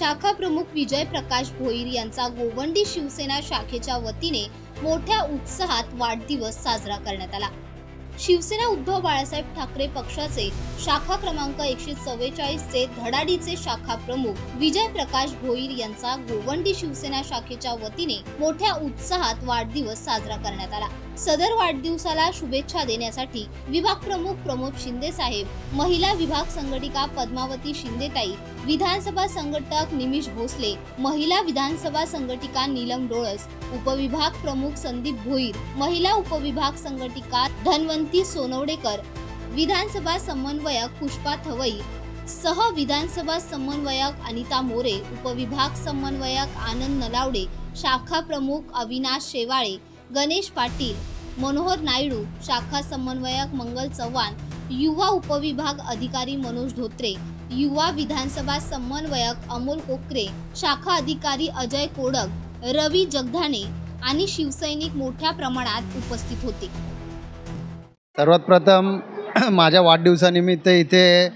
शाखा प्रमुख विजय प्रकाश भोईर यांचा गोवंडी शिवसेना शाखेच्या वतीने मोठ्या उत्साहात वाढदिवस साजरा करण्यात आला। शिवसेना उद्धव बाळासाहेब ठाकरे पक्षाचे शाखा क्रमांक 144 चे धडाडीचे शाखा प्रमुख विजय प्रकाश भोईर यांचा गोवंडी शिवसेना शाखेच्या वतीने मोठ्या उत्साहात वाढदिवस साजरा करण्यात आला। सदर वाढदिवसाला शुभेच्छा देण्यासाठी विभाग प्रमुख प्रमोद शिंदे साहेब, महिला विभाग संघटिका पद्मावती शिंदेताई, विधानसभा संघटक निमिष भोसले, महिला विधानसभा संघटिका नीलम डोळस, उपविभाग प्रमुख संदीप भोईर, महिला उपविभाग संघटिका धनवंती सोनवडेकर, विधानसभा समन्वयक पुष्पा थवई, सह विधानसभा समन्वयक अनिता मोरे, उपविभाग समन्वयक आनंद नलावडे, शाखा प्रमुख अविनाश शेवाळे, गणेश पाटील, मनोहर नायडू, शाखा समन्वयक मंगल चव्हाण, युवा उपविभाग अधिकारी मनोज धोत्रे, युवा विधानसभा समन्वयक अमोल कोकरे, शाखा अधिकारी अजय कोडक, रवी जगधाने आणि शिवसैनिक मोठ्या प्रमाणात उपस्थित होते। सर्वात प्रथम माझ्या वाढदिवसानिमित्त इथे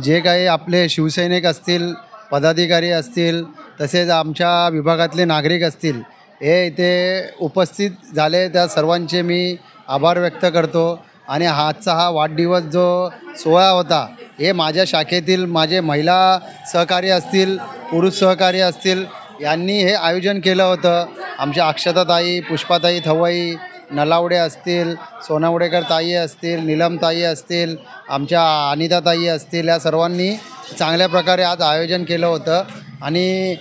जे काही आपले शिवसैनिक असतील, पदाधिकारी असतील, तसेच आमच्या विभागातले नागरिक असतील, हे इथे उपस्थित झाले, त्या सर्वांचे मी आभार व्यक्त करतो। आणि आजचा हा वाढदिवस जो सोहळा होता, हे माझ्या शाखेतील माझे महिला सहकारी असतील, पुरुष सहकारी असतील, यांनी हे आयोजन केलं होतं। आमच्या अक्षताताई, पुष्पाताई थवई, नलावडे असतील, सोनवडेकर ताई असतील, नीलम ताई असतील, आमच्या अनिताताई असतील, या सर्वांनी चांगल्या प्रकारे आज आयोजन केलं होतं। आणि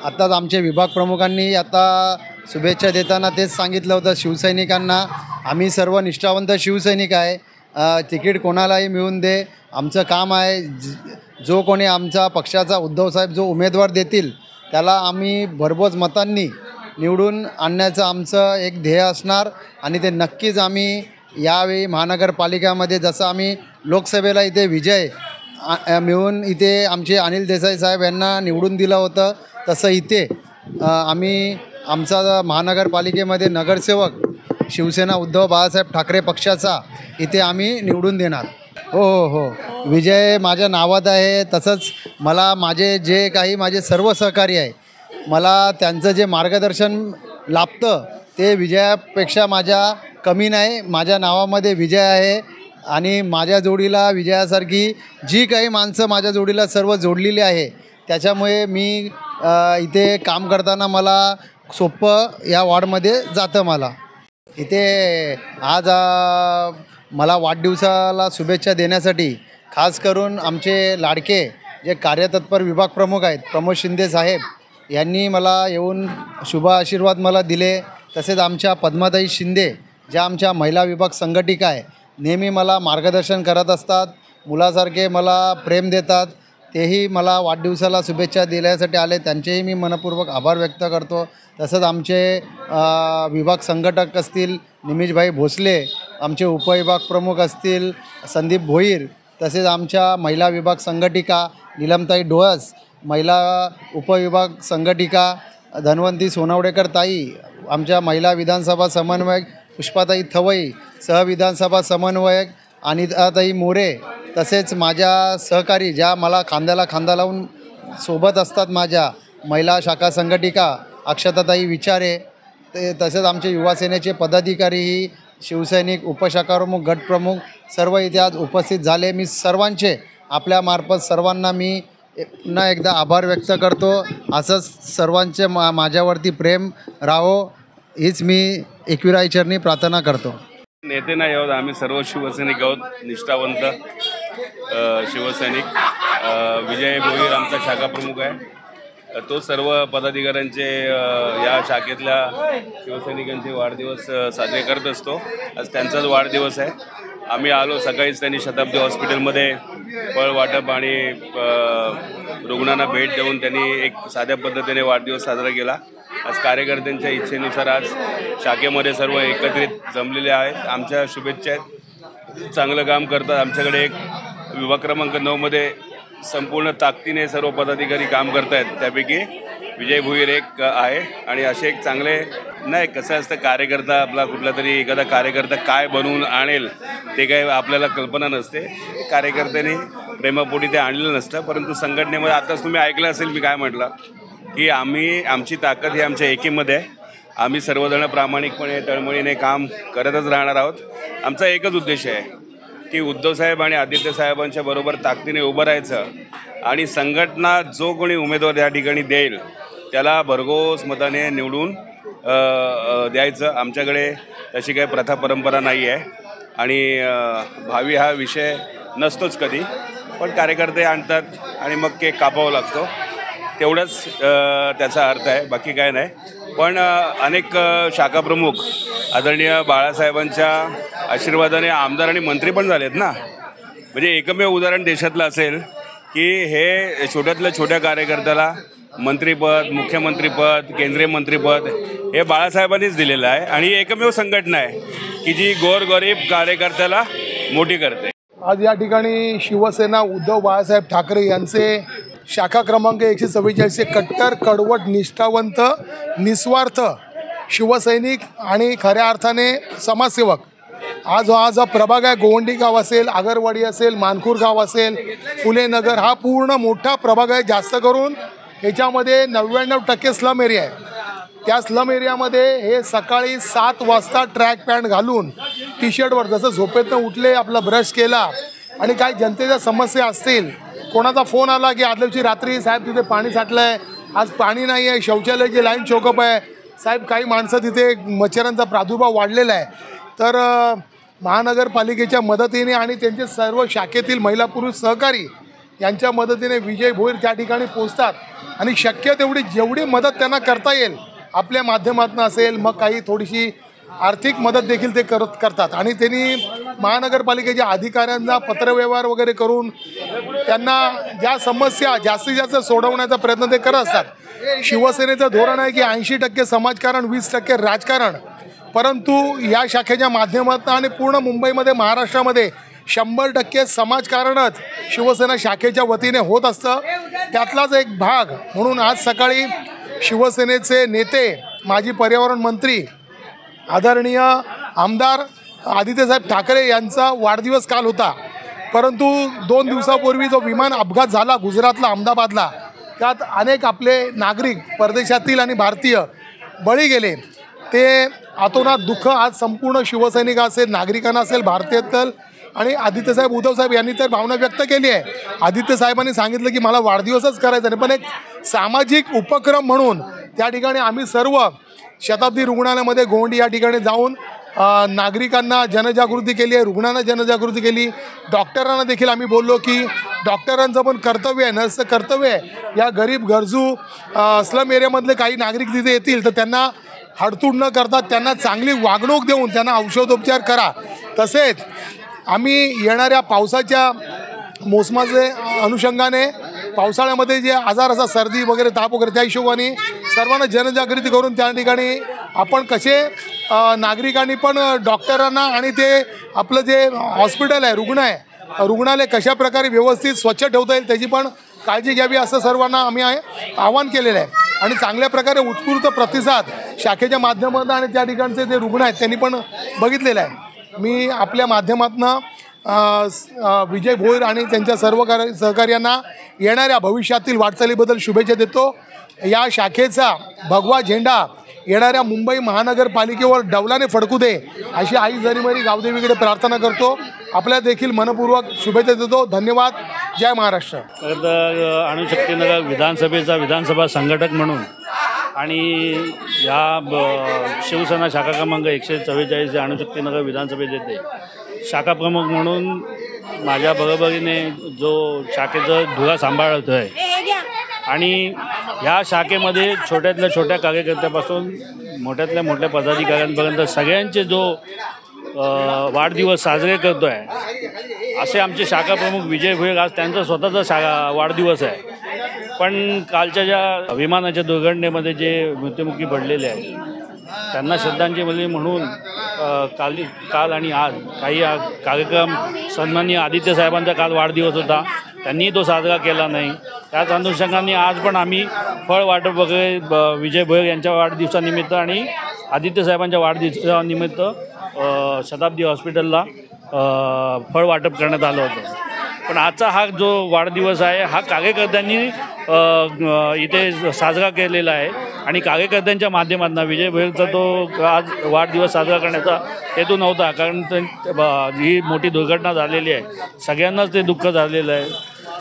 आत्ताच आमचे विभाग प्रमुखांनी आता शुभेच्छा देताना तेच सांगितलं होतं शिवसैनिकांना, आम्ही सर्व निष्ठावंत शिवसैनिक आहे, तिकीट कोणालाही मिळून दे, आमचं काम आहे, जो कोणी आमचा पक्षाचा उद्धवसाहेब जो उमेदवार देतील त्याला आम्ही भरघोस मतांनी निवडून आणण्याचं आमचं एक ध्येय असणार। आणि ते नक्कीच आम्ही यावेळी महानगरपालिकामध्ये जसं आम्ही लोकसभेला इथे विजय मिळून इथे आमचे अनिल देसाई साहेब यांना निवडून दिलं होतं, तसं इथे आम्ही आमचा महानगरपालिकेमध्ये नगरसेवक शिवसेना उद्धव बाळासाहेब ठाकरे पक्षाचा इथे आम्ही निवडून देणार। हो हो हो, विजय माझ्या नावात आहे। तसंच मला माझे जे काही माझे सर्व सहकारी आहे, मला त्यांचं जे मार्गदर्शन लाभतं ते विजयापेक्षा माझ्या कमी नाही, माझ्या नावामध्ये विजय आहे। आणि माझ्या जोडीला विजयासारखी जी काही माणसं माझ्या जोडीला सर्व जोडलेली आहे, त्याच्यामुळे मी इथे काम करताना मला सोपं या वॉर्डमध्ये जातं। मला इथे आज मला वाढदिवसाला शुभेच्छा देण्यासाठी खास करून आमचे लाडके जे कार्यतत्पर विभाग प्रमुख आहेत प्रमोद शिंदे साहेब यांनी मला येऊन शुभ आशीर्वाद मला दिले। तसेच आमच्या पद्माताई शिंदे ज्या आमच्या महिला विभाग संघटिका आहे, नेहमी मला मार्गदर्शन करत असतात, मुलासारखे मला प्रेम देतात, तेही मला वाढदिवसाला शुभेच्छा दिल्यासाठी आले, त्यांचेही मी मनपूर्वक आभार व्यक्त करतो। तसंच आमचे विभाग संघटक असतील निमिषभाई भोसले, आमचे उपविभाग प्रमुख असतील संदीप भोईर, तसेच आमच्या महिला विभाग संघटिका नीलमताई डोळस, महिला उपविभाग संघटिका धनवंती सोनवडेकर ताई, आमच्या महिला विधानसभा समन्वयक पुष्पाताई थवई, सहविधानसभा समन्वयक अनिताताई मोरे, तसेच माझ्या सहकारी ज्या मला खांद्याला खांदा लावून सोबत असतात, माझ्या महिला शाखा संघटिका अक्षताताई विचारे, तसेच आमचे युवा सेनेचे पदाधिकारीही, शिवसैनिक, उपशाखा प्रमुख, गट प्रमुख सर्व इथे आज उपस्थित झाले। मी सर्वांचे आपल्यामार्फत सर्वांना मी पुन्हा एकदा आभार व्यक्त करतो। असंच सर्वांचे माझ्यावरती प्रेम राहो हीच मी एकविराईचरणी प्रार्थना करतो। नेते नाही आहोत, आम्ही सर्व शिवसैनिक आहोत, निष्ठावंत शिवसैनिक। विजय भोईर आमचा शाखा प्रमुख आहे, तो सर्व पदाधिकाऱ्यांचे या शाखेतल्या शिवसैनिकांचे वाढदिवस साजरे करत असतो। आज त्यांचाच वाढदिवस आहे। आम्ही आलो सकाळीच, त्यांनी शताब्दी हॉस्पिटलमध्ये फळ वाटप आणि रुग्णांना भेट देऊन त्यांनी एक साध्या पद्धतीने वाढदिवस साजरा केला। आज कार्यकर्त्यांच्या इच्छेनुसार आज शाखेमध्ये सर्व एकत्रित जमलेले आहेत। आमच्या शुभेच्छा आहेत, चांगलं काम करतात। आमच्याकडे एक विभाग क्रमांक 9मध्ये संपूर्ण ताकदीने सर्व पदाधिकारी काम करत आहेत, त्यापैकी विजय भोईर एक आहे। आणि असे एक चांगले नाही, कसं असतं कार्यकर्ता आपला कुठला तरी एखादा कार्यकर्ता काय बनवून आणेल ते काही आपल्याला कल्पना नसते। कार्यकर्त्यांनी प्रेमापोटी ते आणलेलं नसतं, परंतु संघटनेमध्ये आताच तुम्ही ऐकलं असेल मी काय म्हटलं की आमची ताकद ही आमच्या एकीमध्ये आहे. आम्ही सर्वजण प्रामाणिकपणे तळमळीने काम करतच राहणार आहोत. आमचा एकच उद्देश आहे की उद्धवसाहेब आणि आदित्यसाहेबांच्या बरोबर ताकदीने उभं राहायचं आणि संघटना जो कोणी उमेदवार या ठिकाणी देईल त्याला भरघोस मताने निवडून द्यायचं. आमच्याकडे तशी काही प्रथा परंपरा नाही आहे आणि भावी हा विषय नसतोच कधी, पण कार्यकर्ते आणतात आणि मग केक कापावा लागतो, तेवढंच त्याचा अर्थ आहे, बाकी काय नाही. पण अनेक शाखाप्रमुख आदरणीय बाळासाहेबांच्या आशीर्वादाने आमदार आणि मंत्री पण झालेत ना. म्हणजे एकमेव उदाहरण देशातलं असेल की हे छोट्यातल्या छोट्या कार्यकर्त्याला मंत्रीपद, मुख्यमंत्रीपद, केंद्रीय मंत्रीपद हे बाळासाहेबांनीच दिलेलं आहे आणि एकमेव संघटना आहे की जी गोरगरीब कार्यकर्त्याला मोठी करते. आज या ठिकाणी शिवसेना उद्धव बाळासाहेब ठाकरे यांचे शाखा क्रमांक 144 कट्टर, कडवट, निष्ठावंत, निस्वार्थ शिवसैनिक आणि खऱ्या अर्थाने समाजसेवक आज हा प्रभाग आहे. गोवंडी गाव असेल, आगरवाडी असेल, मानखूर गाव असेल, फुले नगर हा पूर्ण मोठा प्रभाग आहे. जास्त करून ह्याच्यामध्ये 99% स्लम एरिया आहे. त्या स्लम एरियामध्ये हे सकाळी 7 वाजता ट्रॅक पॅन्ट घालून टी शर्टवर जसं झोपेतनं उठले, आपला ब्रश केला आणि काही जनतेच्या समस्या असतील, कोणाचा फोन आला की आदल्या दिवशी रात्री साहेब तिथे पाणी साठलं आहे, आज पाणी नाही आहे, शौचालयाची लाईन चोकअप आहे, साहेब काही माणसं तिथे मच्छरांचा प्रादुर्भाव वाढलेला आहे, तर महानगरपालिकेच्या मदतीने आणि त्यांचे सर्व शाखेतील महिला पुरुष सहकारी यांच्या मदतीने विजय भोईर त्या ठिकाणी पोचतात आणि शक्य तेवढी जेवढी मदत त्यांना करता येईल आपल्या माध्यमातून असेल, मग काही थोडीशी आर्थिक मदत देखील ते करतात आणि त्यांनी महानगरपालिकेच्या अधिकाऱ्यांना पत्रव्यवहार वगैरे करून त्यांना ज्या समस्या जास्तीत जास्त सोडवण्याचा प्रयत्न ते करत असतात. शिवसेनेचं धोरण आहे की 80% समाजकारण, 20% राजकारण, परंतु या शाखेच्या माध्यमातून आणि पूर्ण मुंबईमध्ये, महाराष्ट्रामध्ये 100% समाजकारणच शिवसेना शाखेच्या वतीने होत असतं. त्यातलाच एक भाग म्हणून आज सकाळी शिवसेनेचे नेते, माजी पर्यावरण मंत्री आदरणीय आमदार आदित्यसाहेब ठाकरे यांचा वाढदिवस काल होता, परंतु 2 दिवसापूर्वी जो विमान अपघात झाला गुजरातला, अहमदाबादला, त्यात अनेक आपले नागरिक परदेशातील आणि भारतीय बळी गेले. ते अतोनात दुःख आज संपूर्ण शिवसैनिक असेल, नागरिकांना असेल, भारतीयातील आणि आदित्यसाहेब, उद्धवसाहेब यांनी तर भावना व्यक्त केली आहे. आदित्यसाहेबांनी सांगितलं की मला वाढदिवसच करायचा नाही, पण एक सामाजिक उपक्रम म्हणून त्या ठिकाणी आम्ही सर्व शताब्दी रुग्णालयामध्ये गोवंडी या ठिकाणी जाऊन नागरिकांना जनजागृती केली आहे, रुग्णांना जनजागृती केली. डॉक्टरांना देखील आम्ही बोललो की डॉक्टरांचं पण कर्तव्य आहे, नर्सचं कर्तव्य आहे, या गरीब गरजू स्लम एरियामधले काही नागरिक तिथे येतील तर त्यांना हडतूड न करता त्यांना चांगली वागणूक देऊन त्यांना औषधोपचार करा. तसेच आम्ही येणाऱ्या पावसाच्या मोसमाचे अनुषंगाने पावसाळ्यामध्ये जे आजार असा सर्दी वगैरे, ताप वगैरे, त्या हिशोबाने सर्वांना जनजागृती करून त्या ठिकाणी आपण कसे नागरिकांनी पण डॉक्टरांना आणि ते आपलं जे हॉस्पिटल आहे, रुग्णालय कशा प्रकारे व्यवस्थित स्वच्छ ठेवता येईल त्याची पण काळजी घ्यावी असं सर्वांना आम्ही आवाहन केलेलं आहे. आणि चांगल्या प्रकारे उत्स्फूर्त प्रतिसाद शाखेच्या माध्यमातून आणि त्या ठिकाणचे जे रुग्ण आहेत त्यांनी पण बघितलेलं आहे. मी आपल्या माध्यमातून विजय भोईर आणि त्यांच्या सर्व सहकार्यांना येणाऱ्या भविष्यातील वाटचालीबद्दल शुभेच्छा देतो. या शाखेचा भगवा झेंडा येणाऱ्या मुंबई महानगरपालिकेवर डौलाने फडकू दे अशी आई जरीमरी गावदेवीकडे प्रार्थना करतो. आपल्या देखील मनपूर्वक शुभेच्छा देतो. धन्यवाद. जय महाराष्ट्र. अणुशक्तीनगर विधानसभेचा विधानसभा संघटक म्हणून आणि या शिवसेना शाखा क्रमांक 144 अणुशक्तीनगर विधानसभेत येते शाखा प्रमुख म्हणून माझ्या बरोबरीने जो शाखेचं धुरा सांभाळतो आहे आणि ह्या शाखेमध्ये छोट्यातल्या छोट्या कार्यकर्त्यापासून मोठ्यातल्या मोठ्या पदाधिकाऱ्यांपर्यंत सगळ्यांचे जो वाढदिवस साजरे करतो आहे असे आमचे शाखा प्रमुख विजय भोईर. आज त्यांचा स्वतःचा वाढदिवस आहे, पण कालच्या ज्या विमानाच्या दुर्घटनेमध्ये जे मृत्युमुखी पडलेले आहेत त्यांना श्रद्धांजली म्हणून काल आणि आज काही कार्यक्रम, सन्माननीय आदित्य साहेबांचा काल वाढदिवस होता, त्यांनी तो साजरा केला नाही. त्याच अनुषंगाने आज पण आम्ही फळ वाटप वगैरे विजय भोईर यांच्या वाढदिवसानिमित्त आणि आदित्य साहेबांच्या वाढदिवसानिमित्त शताब्दी हॉस्पिटलला फळ वाटप करण्यात आलं होतं. पण आजचा हा जो वाढदिवस आहे हा कार्यकर्त्यांनी इथे साजरा केलेला आहे आणि कार्यकर्त्यांच्या माध्यमातून विजय भोईरचा तो आज वाढदिवस साजरा करण्याचा हेतू नव्हता, कारण ही मोठी दुर्घटना झालेली आहे, सगळ्यांनाच ते दुःख झालेलं आहे,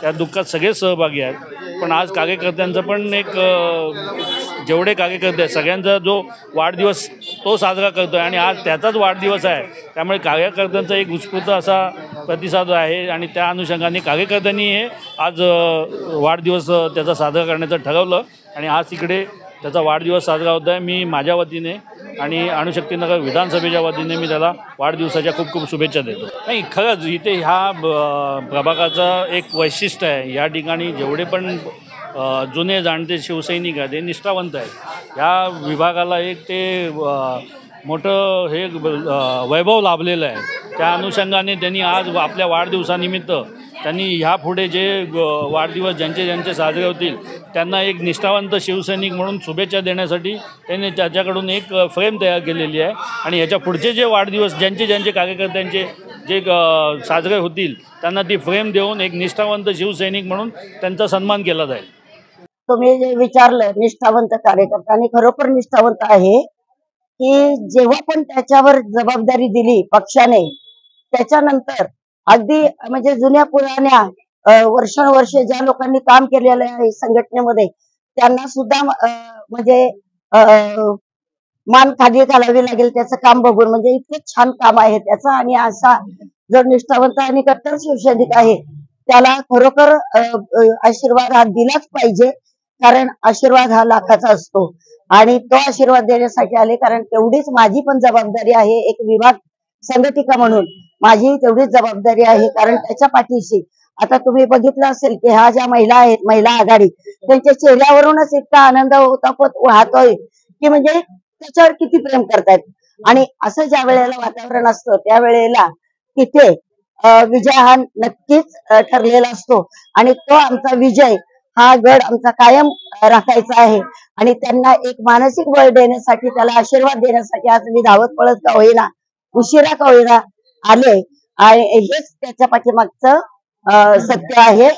त्या दुःखात सगळे सहभागी आहेत. पण आज कार्यकर्त्यांचं पण एक जेवढे कार्यकर्ते आहेत सगळ्यांचा जो वाढदिवस तो साजरा करतो आहे आणि आज त्याचाच वाढदिवस आहे, त्यामुळे कार्यकर्त्यांचा एक उत्स्फूर्त असा प्रतिसाद आहे आणि त्या अनुषंगाने कार्यकर्त्यांनी हे आज वाढदिवस त्याचा साजरा करण्याचं ठरवलं आणि आज तिकडे त्याचा वाढदिवस साजरा होत आहे. मी माझ्या वतीने आणि अणुशक्तीनगर विधानसभेच्या वतीने मी त्याला वाढदिवसाच्या खूप खूप शुभेच्छा देतो. नाही, खरंच इथे ह्या प्रभागाचं एक वैशिष्ट्य आहे, या ठिकाणी जेवढे पण जुने जाणते शिवसैनिक आहेत ते निष्ठावंत आहेत. ह्या विभागाला एक ते मोठं हे वैभव लाभलेलं आहे. त्या अनुषंगाने त्यांनी आज आपल्या वाढदिवसानिमित्त त्यांनी ह्यापुढे जे वाढदिवस ज्यांचे साजरे होतील त्यांना एक निष्ठावंत शिवसैनिक म्हणून शुभेच्छा देण्यासाठी त्यांनी त्याच्याकडून एक फ्रेम तयार केलेली आहे आणि ह्याच्या पुढचे जे वाढदिवस ज्यांचे कार्यकर्त्यांचे जे साजरे होतील त्यांना ती फ्रेम देऊन एक निष्ठावंत शिवसैनिक म्हणून त्यांचा सन्मान केला जाईल. तुम्ही जे विचारलं निष्ठावंत कार्यकर्ता, आणि खरोखर निष्ठावंत आहे की जेव्हा पण त्याच्यावर जबाबदारी दिली पक्षाने त्याच्यानंतर अगदी म्हणजे जुन्या पुराण्या वर्षानुवर्षे ज्या लोकांनी काम केलेलं आहे संघटनेमध्ये त्यांना सुद्धा म्हणजे मान खाली घालावी लागेल त्याचं काम बघून, म्हणजे इतकं छान काम आहे त्याचं. आणि असा जो निष्ठावंत आणि कट्टर शिवसैनिक आहे त्याला खरोखर आशीर्वाद हा दिलाच पाहिजे, कारण आशीर्वाद हा लाखाचा असतो आणि तो आशीर्वाद देण्यासाठी आले, कारण तेवढीच माझी पण जबाबदारी आहे एक विभाग संघटिका म्हणून, माझी तेवढीच जबाबदारी आहे. कारण त्याच्या पाठीशी आता तुम्ही बघितलं असेल की ह्या ज्या महिला आहेत, महिला आघाडी, त्यांच्या चेहऱ्यावरूनच इतका आनंद वाहतोय की म्हणजे त्याच्यावर किती प्रेम करतायत. आणि असं ज्या वेळेला वातावरण असतं त्यावेळेला तिथे विजय हा नक्कीच ठरलेला असतो आणि तो आमचा विजय हा गड आमचा कायम राखायचा आहे. आणि त्यांना एक मानसिक बळ देण्यासाठी, त्याला आशीर्वाद देण्यासाठी आज मी धावत पळत का होईना, उशिरा का होईना आले, आणि हेच त्याच्या पाठीमागचं सत्य आहे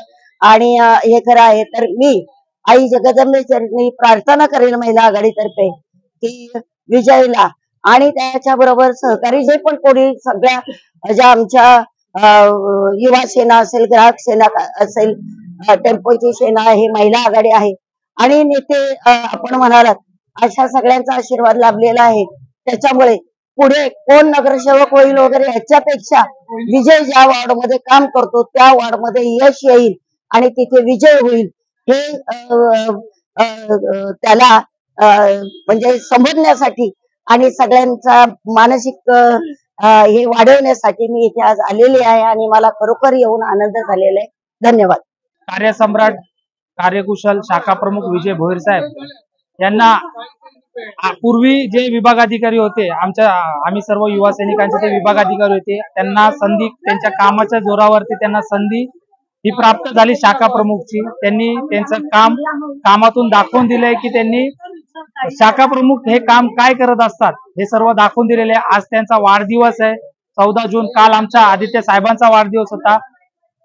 आणि हे खरं आहे. तर मी आई जगदंबेचरणी प्रार्थना करेन महिला आघाडीतर्फे की विजयला आणि त्याच्या बरोबर सहकारी जे पण कोणी सगळ्या ज्या आमच्या युवा सेना असेल, ग्राहक सेना असेल, टेम्पोची सेना आहे, महिला आघाडी आहे आणि नेते आपण म्हणालात, अशा सगळ्यांचा आशीर्वाद लाभलेला आहे. त्याच्यामुळे पुढे कोण नगरसेवक होईल वगैरे ह्याच्यापेक्षा विजय ज्या वॉर्डमध्ये काम करतो त्या वॉर्डमध्ये यश येईल आणि तिथे विजय होईल हे त्याला म्हणजे समजण्यासाठी आणि सगळ्यांचा मानसिक हे वाढवण्यासाठी मी इथे आज आलेली आहे आणि मला खरोखर येऊन आनंद झालेला आहे. धन्यवाद. कार्यसम्राट कार्यकुशल शाखा प्रमुख विजय भोईर साहेब यांना पूर्वी जे विभागाधिकारी होते, आम्ही सर्व युवा सैनिकांचे ते विभागाधिकारी होते, त्यांना संधी त्यांच्या कामाच्या जोरावरती त्यांना संधी ही प्राप्त झाली शाखा प्रमुखची. त्यांनी त्यांचं कामातून दाखवून दिलंय की त्यांनी शाखा प्रमुख हे काम काय करत असतात हे सर्व दाखवून दिलेले आहे. आज त्यांचा वाढदिवस आहे 14 जून. काल आमच्या आदित्य साहेबांचा वाढदिवस होता,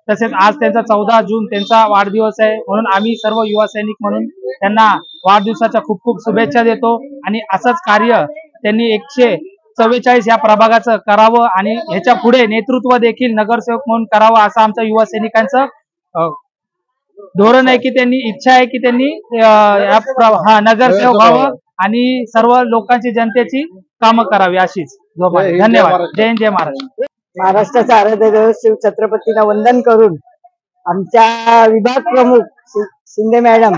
तसेच आज त्यांचा 14 जून त्यांचा वाढदिवस आहे. म्हणून आम्ही सर्व युवा सैनिक म्हणून त्यांना वाढदिवसाच्या खूप खूप शुभेच्छा देतो आणि असंच कार्य त्यांनी 144 या प्रभागाचं करावं आणि ह्याच्या पुढे नेतृत्व देखील नगरसेवक म्हणून करावं असं आमच्या युवा सैनिकांचं धोरण आहे की त्यांनी इच्छा आहे की त्यांनी नगरसेवक व्हावं आणि सर्व लोकांची जनतेची कामं करावी अशीच. धन्यवाद. जय हिंद, जय महाराष्ट्र. महाराष्ट्राचा आराध्य शिव छत्रपतींना वंदन करून आमच्या विभाग प्रमुख शिंदे मॅडम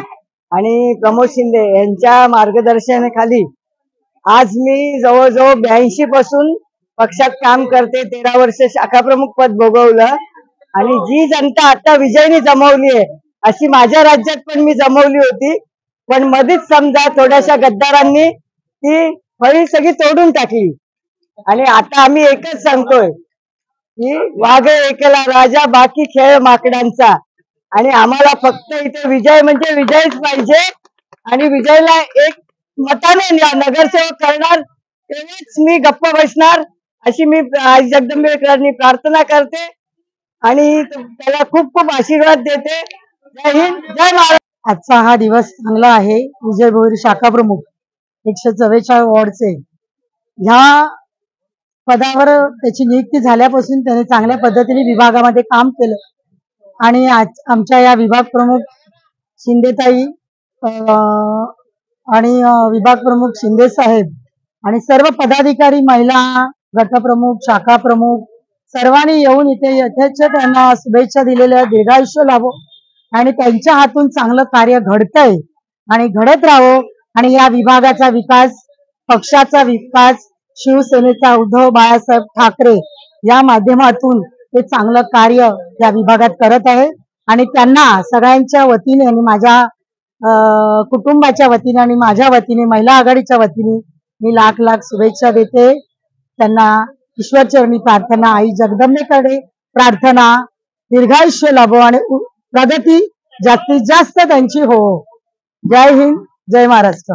आणि प्रमोद शिंदे यांच्या मार्गदर्शनाखाली आज मी जवळजवळ 82 पासून पक्षात काम करते. 13 वर्ष शाखा प्रमुख पद भोगवलं आणि जी जनता आता विजयने जमवली आहे अशी माझ्या राज्यात पण मी जमवली होती, पण मध्येच समजा थोड्याशा गद्दारांनी ती फळी सगळी तोडून टाकली. आणि आता आम्ही एकच सांगतोय की वाघ एकला राजा, बाकी खेळ माकडांचा. आणि आम्हाला फक्त इथे विजय म्हणजे विजयच पाहिजे आणि विजयला एक मताने नगरसेवक करणार तेव्हाच मी गप्प बसणार अशी मी आई जगदंबेकरांनी प्रार्थना करते. आणि त्याला खूप खूप आशीर्वाद देते. जय हिंद, जय महाराष्ट्र. आजचा हा दिवस चांगला आहे. विजय भोईर शाखा प्रमुख 144 वॉर्डचे ह्या पदावर त्याची नियुक्ती झाल्यापासून त्याने चांगल्या पद्धतीने विभागामध्ये काम केलं आणि आज आमच्या या विभाग प्रमुख शिंदेताई आणि विभाग प्रमुख शिंदे साहेब आणि सर्व पदाधिकारी, महिला गटप्रमुख, शाखा प्रमुख सर्वांनी येऊन इथे यथेच्छ त्यांना शुभेच्छा दिलेल्या. दीर्घायुष्य लाभो आणि त्यांच्या हातून चांगलं कार्य घडतंय आणि घडत राहो आणि या विभागाचा विकास, पक्षाचा विकास, शिवसेनेचा उद्धव बाळासाहेब ठाकरे या माध्यमातून ते चांगलं कार्य या विभागात करत आहे आणि त्यांना सगळ्यांच्या वतीने आणि माझ्या कुटुंबाच्या वतीने आणि माझ्या वतीने, महिला आघाडीच्या वतीने मी लाख लाख शुभेच्छा देते. त्यांना ईश्वरचरणी प्रार्थना, आई जगदंबेकडे प्रार्थना, दीर्घायुष्य लाभो आणि प्रगती जास्तीत जास्त त्यांची हो. जय हिंद, जय महाराष्ट्र.